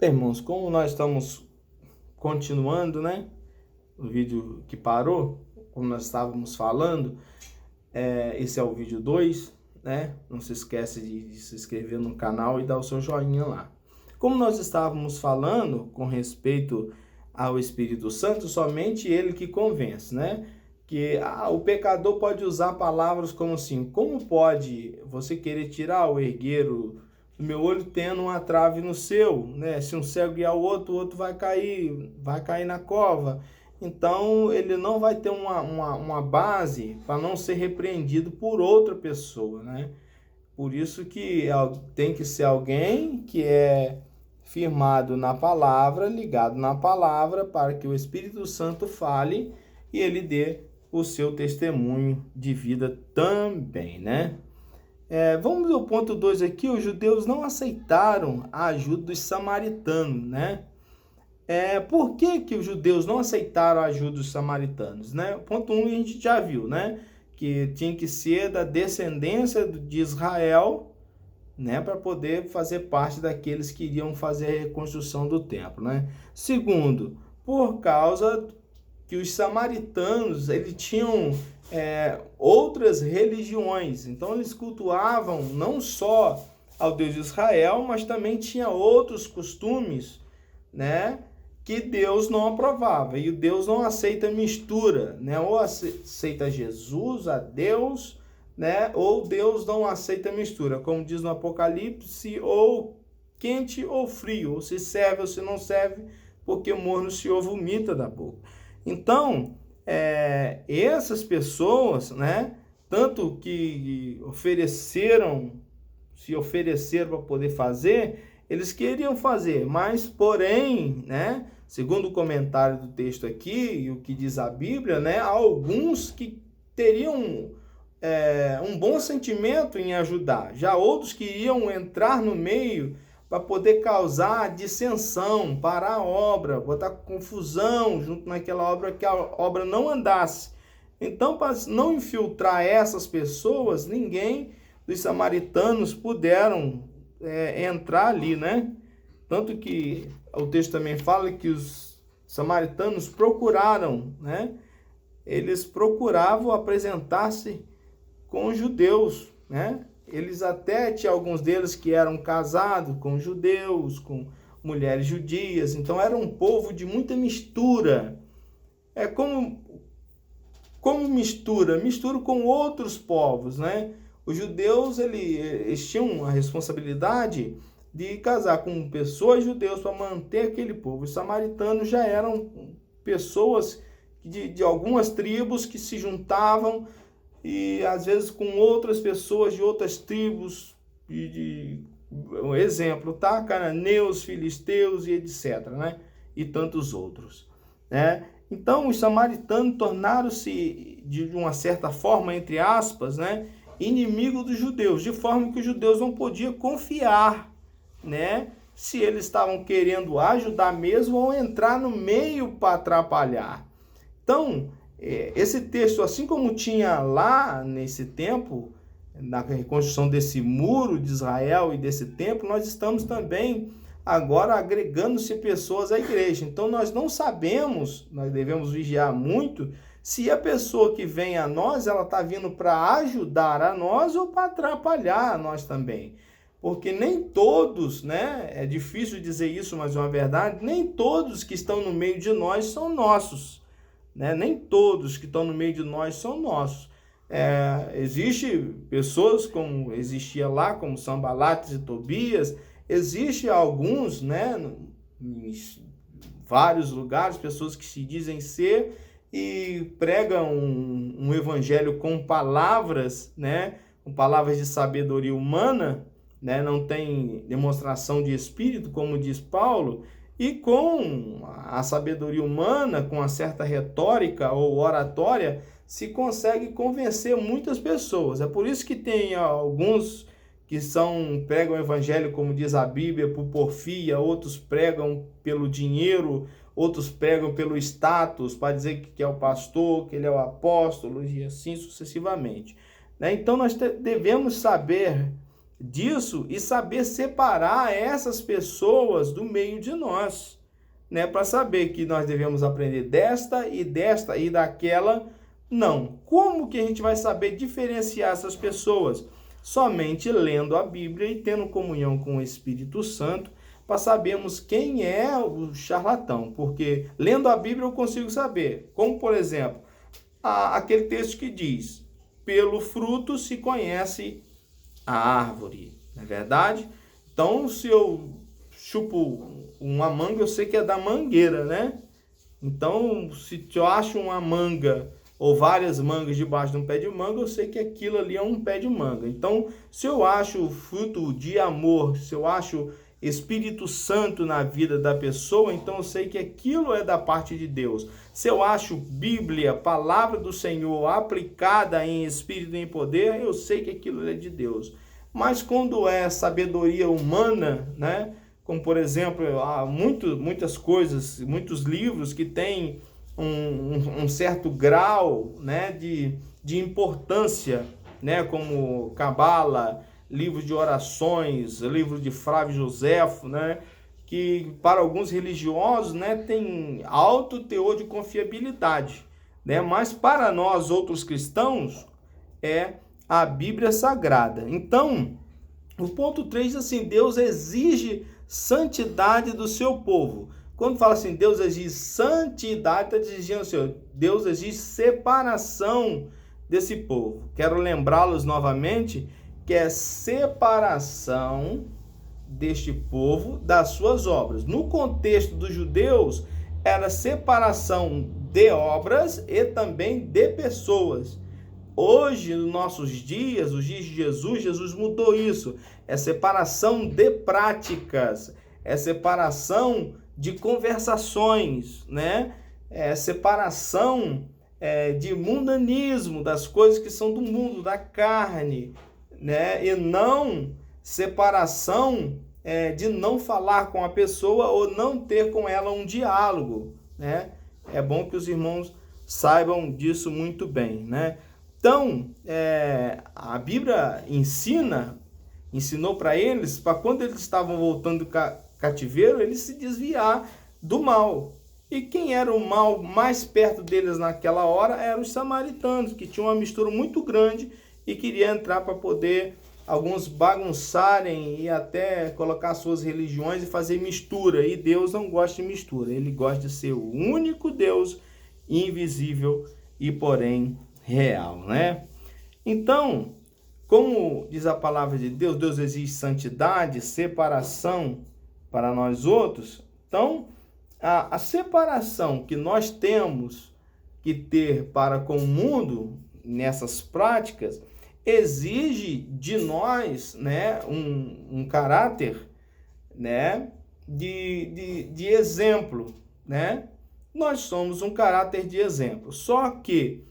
Bem, irmãos, como nós estamos continuando, né? O vídeo que parou, como nós estávamos falando, esse é o vídeo 2, né? Não se esquece de se inscrever no canal e dar o seu joinha lá. Como nós estávamos falando com respeito ao Espírito Santo, somente ele que convence, né? Que o pecador pode usar palavras como assim: como pode você querer tirar o ergueiro do meu olho tendo uma trave no seu, né? Se um cego guiar o outro vai cair na cova. Então ele não vai ter uma base para não ser repreendido por outra pessoa, né? Por isso que tem que ser alguém que é firmado na palavra, ligado na palavra, para que o Espírito Santo fale e ele dê o seu testemunho de vida também, né? Vamos ao ponto 2 aqui. Os judeus não aceitaram a ajuda dos samaritanos, né? Por que os judeus não aceitaram a ajuda dos samaritanos, né? Ponto 1 a gente já viu, né? Que tinha que ser da descendência de Israel, né? Para poder fazer parte daqueles que iriam fazer a reconstrução do templo, né? Segundo, por causa que os samaritanos, eles tinham outras religiões. Então, eles cultuavam não só ao Deus de Israel, mas também tinha outros costumes, né? Que Deus não aprovava. E Deus não aceita mistura, né? Ou aceita Jesus, a Deus, né? Ou Deus não aceita mistura, como diz no Apocalipse, ou quente ou frio, ou se serve ou se não serve, porque morno o Senhor vomita da boca. Então, essas pessoas, né? Tanto que se ofereceram para poder fazer, eles queriam fazer, mas porém, né, segundo o comentário do texto aqui e o que diz a Bíblia, né, há alguns que teriam um bom sentimento em ajudar, já outros que iriam entrar no meio para poder causar dissensão, parar a obra, botar confusão junto naquela obra, que a obra não andasse. Então, para não infiltrar essas pessoas, ninguém dos samaritanos puderam entrar ali, né? Tanto que o texto também fala que os samaritanos procuraram, né? Eles procuravam apresentar-se com os judeus, né? Eles até tinham alguns deles que eram casados com judeus, com mulheres judias, então era um povo de muita mistura. Como mistura com outros povos, né? Os judeus, eles tinham a responsabilidade de casar com pessoas judeus para manter aquele povo. Os samaritanos já eram pessoas de algumas tribos que se juntavam e às vezes com outras pessoas de outras tribos, um exemplo, tá? Cananeus, filisteus e etc, né? E tantos outros, né? Então, os samaritanos tornaram-se, de uma certa forma, entre aspas, né, inimigo dos judeus, de forma que os judeus não podiam confiar, né, se eles estavam querendo ajudar mesmo ou entrar no meio para atrapalhar. Então, esse texto, assim como tinha lá nesse tempo, na reconstrução desse muro de Israel e desse templo, nós estamos também agora agregando-se pessoas à igreja. Então nós não sabemos, nós devemos vigiar muito, se a pessoa que vem a nós, ela está vindo para ajudar a nós ou para atrapalhar a nós também. Porque nem todos, né, é difícil dizer isso, mas é uma verdade, nem todos que estão no meio de nós são nossos, né? Nem todos que estão no meio de nós são nossos. Existe pessoas como existia lá, como Sanbalates e Tobias. Existe alguns, né, em vários lugares, pessoas que se dizem ser e pregam um evangelho com palavras, né, com palavras de sabedoria humana, né, não tem demonstração de espírito, como diz Paulo, e com a sabedoria humana, com uma certa retórica ou oratória, se consegue convencer muitas pessoas. É por isso que tem alguns que pregam o evangelho, como diz a Bíblia, por porfia, outros pregam pelo dinheiro, outros pregam pelo status, para dizer que é o pastor, que ele é o apóstolo, e assim sucessivamente. Então nós devemos saber disso e saber separar essas pessoas do meio de nós, né? Para saber que nós devemos aprender desta e daquela, não. Como que a gente vai saber diferenciar essas pessoas? Somente lendo a Bíblia e tendo comunhão com o Espírito Santo, para sabermos quem é o charlatão. Porque lendo a Bíblia eu consigo saber. Como, por exemplo, aquele texto que diz: pelo fruto se conhece a árvore. Não é verdade? Então, se eu chupo uma manga, eu sei que é da mangueira, né? Então, se eu acho uma manga ou várias mangas debaixo de um pé de manga, eu sei que aquilo ali é um pé de manga. Então, se eu acho fruto de amor, se eu acho Espírito Santo na vida da pessoa, então eu sei que aquilo é da parte de Deus. Se eu acho Bíblia, palavra do Senhor, aplicada em espírito e em poder, eu sei que aquilo é de Deus. Mas quando é sabedoria humana, né? Como, por exemplo, há muitas coisas, muitos livros que têm um certo grau, né, de importância, né, como Cabala, livros de orações, livro de Flávio Joséfo, né, que para alguns religiosos, né, tem alto teor de confiabilidade, né, mas para nós outros cristãos é a Bíblia Sagrada. Então, o ponto 3 diz assim: Deus exige santidade do seu povo. Quando fala assim, Deus exige santidade, está dizendo assim, Deus exige separação desse povo. Quero lembrá-los novamente que é separação deste povo das suas obras. No contexto dos judeus, era separação de obras e também de pessoas. Hoje, nos nossos dias, os dias de Jesus mudou isso. É separação de práticas, é separação de conversações, né? É separação de mundanismo, das coisas que são do mundo, da carne, né? E não separação de não falar com a pessoa ou não ter com ela um diálogo, né? É bom que os irmãos saibam disso muito bem, né? Então, a Bíblia ensinou para eles, para quando eles estavam voltando do cativeiro, eles se desviar do mal. E quem era o mal mais perto deles naquela hora eram os samaritanos, que tinham uma mistura muito grande e queriam entrar para poder alguns bagunçarem e até colocar suas religiões e fazer mistura. E Deus não gosta de mistura, ele gosta de ser o único Deus invisível e porém real, né? Então, como diz a palavra de Deus, Deus exige santidade, separação para nós outros. Então, a separação que nós temos que ter para com o mundo nessas práticas exige de nós, né, um caráter, né, de exemplo, né? Nós somos um caráter de exemplo, só que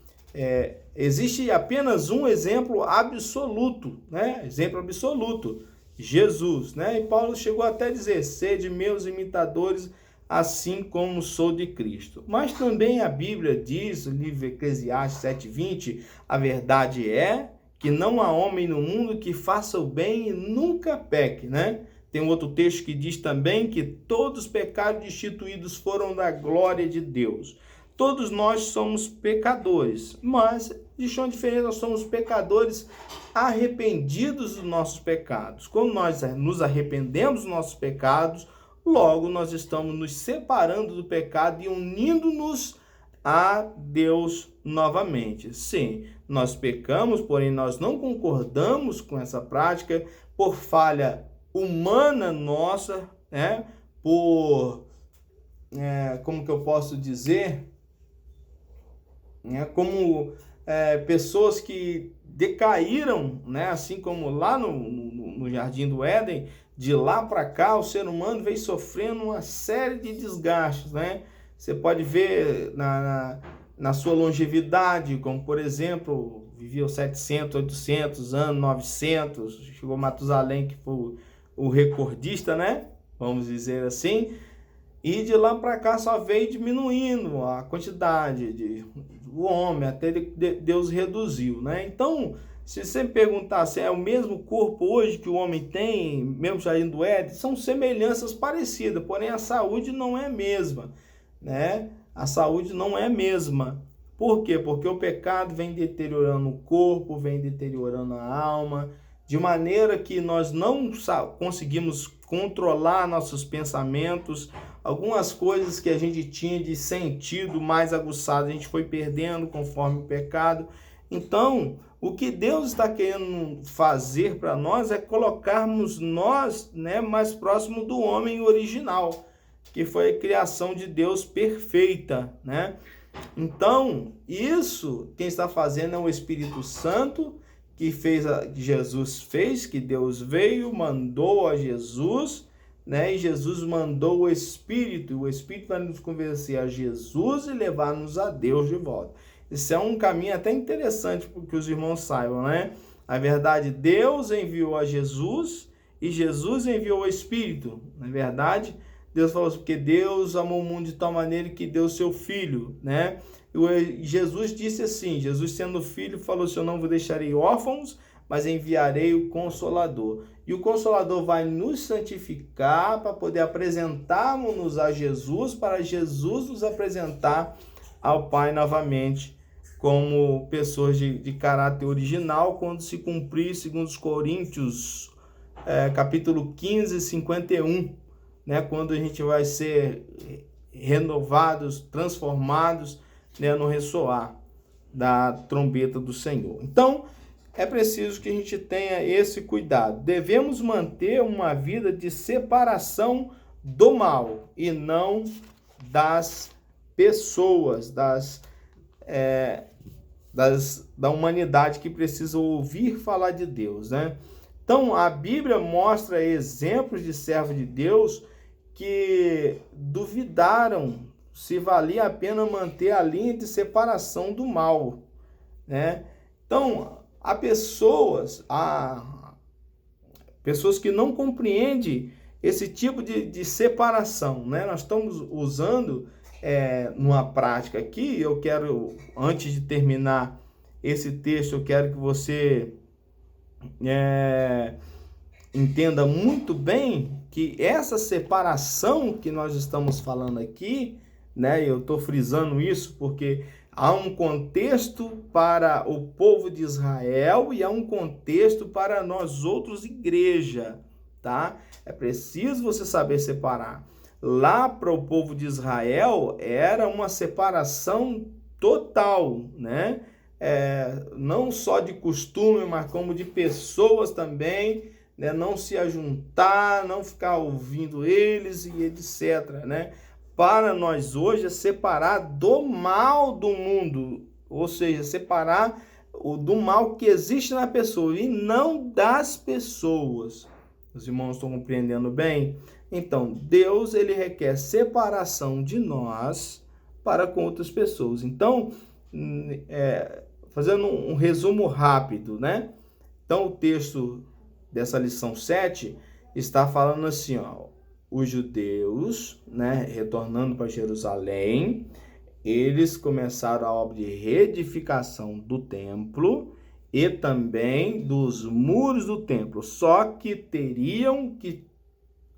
existe apenas um exemplo absoluto, né? Exemplo absoluto, Jesus, né? E Paulo chegou até a dizer: sede meus imitadores, assim como sou de Cristo. Mas também a Bíblia diz, no livro Eclesiastes 7:20, a verdade é que não há homem no mundo que faça o bem e nunca peque, né? Tem um outro texto que diz também que todos os pecados destituídos foram da glória de Deus. Todos nós somos pecadores, mas de uma diferença, nós somos pecadores arrependidos dos nossos pecados. Quando nós nos arrependemos dos nossos pecados, logo nós estamos nos separando do pecado e unindo-nos a Deus novamente. Sim, nós pecamos, porém nós não concordamos com essa prática por falha humana nossa, né? Como que eu posso dizer? Como pessoas que decaíram, né? Assim como lá no Jardim do Éden, de lá para cá o ser humano vem sofrendo uma série de desgastes, né? Você pode ver na sua longevidade, como por exemplo, viveu 700, 800 anos, 900, chegou Matusalém, que foi o recordista, né? Vamos dizer assim. E de lá para cá só veio diminuindo a quantidade do homem, até Deus reduziu, né? Então, Se você me perguntar se é o mesmo corpo hoje que o homem tem, mesmo já indo do Éden, são semelhanças parecidas, porém a saúde não é a mesma, né? A saúde não é a mesma. Por quê? Porque o pecado vem deteriorando o corpo, vem deteriorando a alma, de maneira que nós não conseguimos controlar nossos pensamentos, algumas coisas que a gente tinha de sentido mais aguçado, a gente foi perdendo conforme o pecado. Então, o que Deus está querendo fazer para nós é colocarmos nós, né, mais próximo do homem original, que foi a criação de Deus perfeita, né? Então, isso quem está fazendo é o Espírito Santo, que Jesus fez, que Deus veio, mandou a Jesus, né? E Jesus mandou o Espírito vai nos convencer a Jesus e levar-nos a Deus de volta. Isso é um caminho até interessante para que os irmãos saibam, né? A verdade, Deus enviou a Jesus e Jesus enviou o Espírito. Na verdade, Deus falou assim, porque Deus amou o mundo de tal maneira que deu seu Filho, né? E Jesus disse assim, Jesus sendo filho, falou assim, eu não vos deixarei órfãos, mas enviarei o Consolador. E o Consolador vai nos santificar para poder apresentarmos-nos a Jesus, para Jesus nos apresentar ao Pai novamente, como pessoas de caráter original, quando se cumprir, segundo os Coríntios, capítulo 15, 51, né, quando a gente vai ser renovados, transformados, né, no ressoar da trombeta do Senhor. Então, é preciso que a gente tenha esse cuidado. Devemos manter uma vida de separação do mal e não das pessoas, da humanidade que precisa ouvir falar de Deus, né? Então, a Bíblia mostra exemplos de servos de Deus que duvidaram se valia a pena manter a linha de separação do mal, né? Então, há pessoas que não compreendem esse tipo de separação, né? Nós estamos usando numa prática aqui, eu quero, antes de terminar esse texto, eu quero que você entenda muito bem que essa separação que nós estamos falando aqui, né? Eu estou frisando isso porque há um contexto para o povo de Israel e há um contexto para nós outros, igreja, tá? É preciso você saber separar. Lá para o povo de Israel era uma separação total, né? Não só de costume, mas como de pessoas também, né? Não se ajuntar, não ficar ouvindo eles e etc, né? Para nós hoje é separar do mal do mundo, ou seja, separar do mal que existe na pessoa e não das pessoas. Os irmãos estão compreendendo bem? Então, Deus, ele requer separação de nós para com outras pessoas. Então, fazendo um resumo rápido, né? Então, o texto dessa lição 7 está falando assim, ó, os judeus, né, retornando para Jerusalém, eles começaram a obra de reedificação do templo e também dos muros do templo, só que teriam que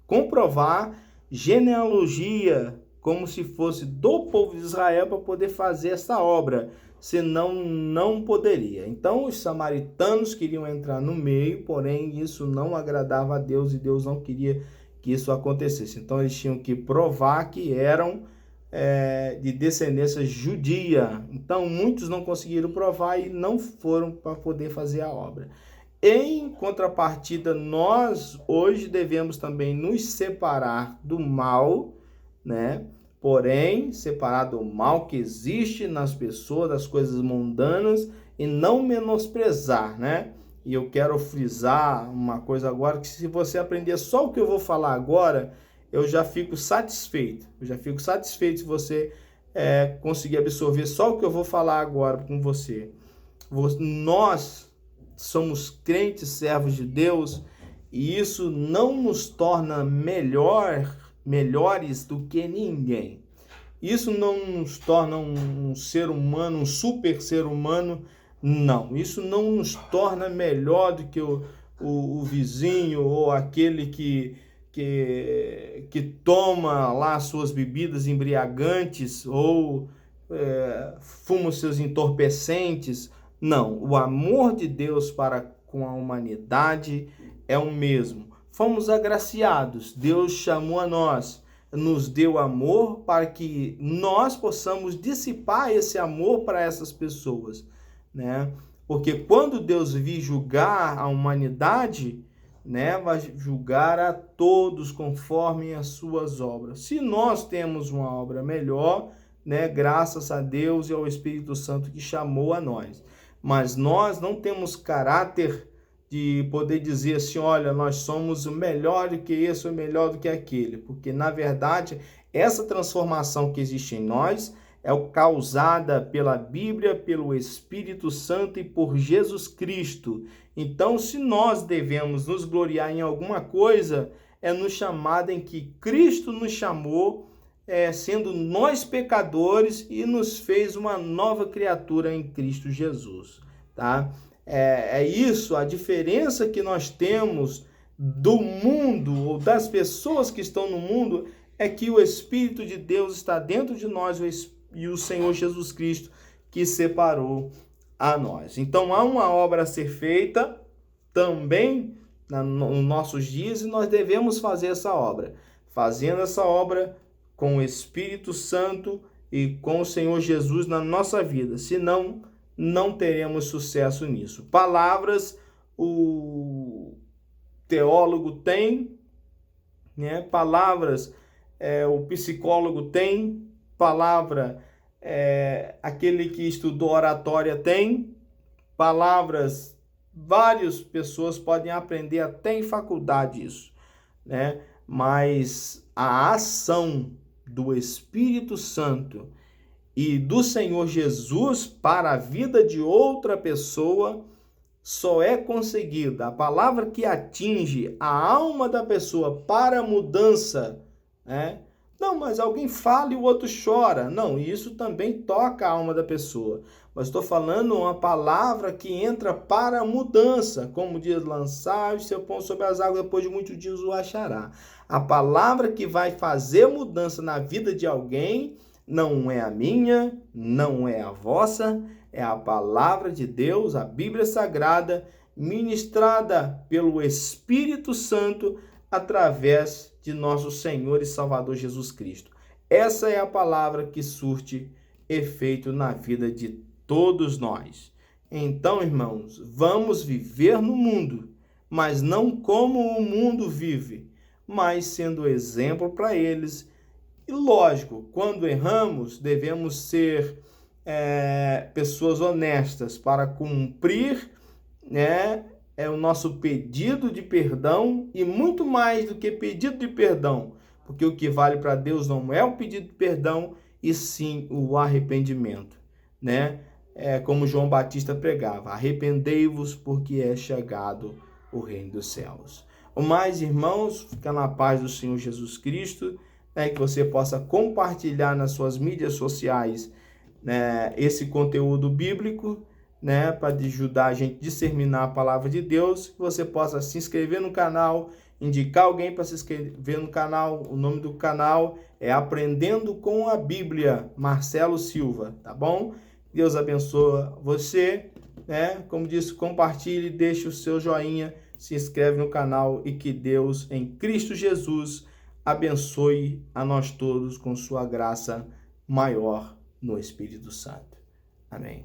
comprovar genealogia como se fosse do povo de Israel para poder fazer essa obra, senão não poderia. Então os samaritanos queriam entrar no meio, porém isso não agradava a Deus e Deus não queria que isso acontecesse. Então eles tinham que provar que eram de descendência judia. Então muitos não conseguiram provar e não foram para poder fazer a obra. Em contrapartida, nós hoje devemos também nos separar do mal, né? Porém, separar do mal que existe nas pessoas, das coisas mundanas, e não menosprezar, né? E eu quero frisar uma coisa agora, que se você aprender só o que eu vou falar agora, eu já fico satisfeito. Eu já fico satisfeito se você conseguir absorver só o que eu vou falar agora com você. Nós somos crentes, servos de Deus, e isso não nos torna melhores do que ninguém. Isso não nos torna um ser humano, um super ser humano Não, isso não nos torna melhor do que o vizinho ou aquele que toma lá suas bebidas embriagantes ou fuma os seus entorpecentes. Não, o amor de Deus para com a humanidade é o mesmo. Fomos agraciados, Deus chamou a nós, nos deu amor para que nós possamos dissipar esse amor para essas pessoas, né? Porque quando Deus vir julgar a humanidade, né, vai julgar a todos conforme as suas obras. Se nós temos uma obra melhor, né, graças a Deus e ao Espírito Santo que chamou a nós. Mas nós não temos caráter de poder dizer assim, olha, nós somos melhor do que esse ou melhor do que aquele. Porque, na verdade, essa transformação que existe em nós é causada pela Bíblia, pelo Espírito Santo e por Jesus Cristo. Então, se nós devemos nos gloriar em alguma coisa, é no chamado em que Cristo nos chamou, sendo nós pecadores, e nos fez uma nova criatura em Cristo Jesus, tá? É isso, a diferença que nós temos do mundo, ou das pessoas que estão no mundo, é que o Espírito de Deus está dentro de nós, e o Senhor Jesus Cristo que separou a nós. Então, há uma obra a ser feita também nos nossos dias, e nós devemos fazer essa obra. Fazendo essa obra com o Espírito Santo e com o Senhor Jesus na nossa vida. Senão, não teremos sucesso nisso. Palavras, o teólogo tem, né? Palavras, o psicólogo tem. Palavra, aquele que estudou oratória tem. Palavras, várias pessoas podem aprender até em faculdade isso, né? Mas a ação do Espírito Santo e do Senhor Jesus para a vida de outra pessoa só é conseguida. A palavra que atinge a alma da pessoa para a mudança, né? Não, mas alguém fala e o outro chora. Não, isso também toca a alma da pessoa. Mas estou falando uma palavra que entra para a mudança. Como diz, lançar o seu pão sobre as águas, depois de muitos dias o achará. A palavra que vai fazer mudança na vida de alguém não é a minha, não é a vossa, é a palavra de Deus, a Bíblia Sagrada, ministrada pelo Espírito Santo através de nosso Senhor e Salvador Jesus Cristo. Essa é a palavra que surte efeito na vida de todos nós. Então, irmãos, vamos viver no mundo, mas não como o mundo vive, mas sendo exemplo para eles. E lógico, quando erramos, devemos ser pessoas honestas para cumprir, né, o nosso pedido de perdão, e muito mais do que pedido de perdão, porque o que vale para Deus não é o pedido de perdão, e sim o arrependimento, né? Como João Batista pregava, arrependei-vos porque é chegado o reino dos céus. O mais, irmãos, fica na paz do Senhor Jesus Cristo, né? Que você possa compartilhar nas suas mídias sociais, né, esse conteúdo bíblico, né, para ajudar a gente a disseminar a palavra de Deus, que você possa se inscrever no canal, indicar alguém para se inscrever no canal. O nome do canal é Aprendendo com a Bíblia, Marcelo Silva, tá bom? Deus abençoe você, né? Como disse, compartilhe, deixe o seu joinha, se inscreve no canal, e que Deus, em Cristo Jesus, abençoe a nós todos com sua graça maior no Espírito Santo. Amém.